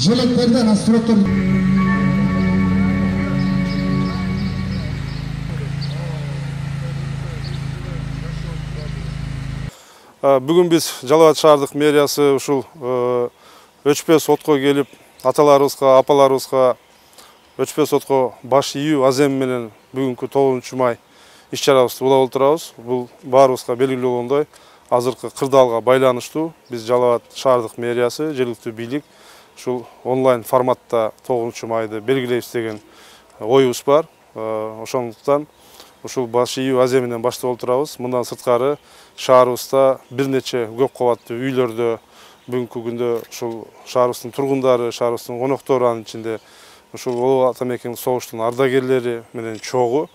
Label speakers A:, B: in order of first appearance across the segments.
A: желектерден астрологтор
B: Бүгін біз Жалал Абад шаардык мэриясы ушул өчпө сотко келип, аталарыбызга, апаларыбызга өчпө сотко баш ийүү азем менен бүгүнкү 9 май иш-чарабызды улап отурабыз. Бул баарыбызга белгилүү болгондой, азыркы кырдаалга байланыштуу биз Жалал Абад шаардык мэриясы, жергиликтүү бийлик ушул онлайн форматта 9 майды белгилейбиз деген оюбуз бар. Ошондуктан ушул баш ийүү аземинен баштап отурабыз. Мындан сырткары шаарыбызда бир нече көп кабаттуу үйлөрдө бүгүнкү күндө ушул шаарыбыздын тургундары, шаарыбыздын коноктору, анын ичинде ушул Улуу Ата Мекенин согуштун ардагерлери менен чогуу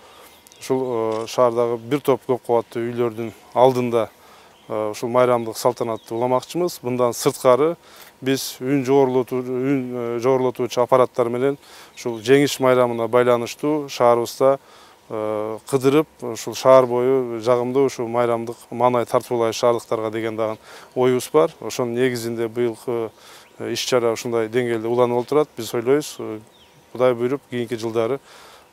B: ушул шаардагы бир топ көп кабаттуу үйлөрдүн алдында ушул майрамдык салтанатты уламакчымыз. Мындан сырткары биз үн жогорулотуучу аппараттар менен ушул жеңиш майрамына байланыштуу шаарыбызда кыдырып, ушул шаар бою жагымдуу ушул майрамдык маанай тартуулайбыз шаардыктарга деген дагы оюбуз бар. Ошонун негизинде быйылкы иш-чара ушундай деңгээлде уланып отурат. Биз ойлойбуз, Кудай буйруп, кийинки жылдары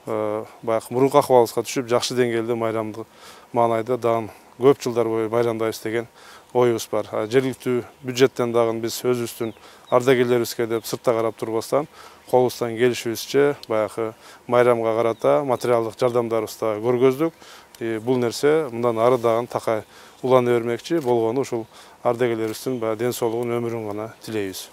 B: баягы мурунку акыбалыбызга түшүп, жакшы деңгээлде майрамдык маанайда дагы көп жылдар бою майрамдайбыз деген оюбуз бар. Жергиликтүү бюджеттен дагы биз өзүбүздүн ардагерлерибизге деп сыртта карап турбастан, колубуздан келишибизче баягы майрамга карата материалдык жардамдарыбызды көргөздүк. Бул нерсе мындан ары дагы такай улана бермекчи болгону ушул ардагерлерибиздин ден соолугун, өмүрүн гана тилейбиз.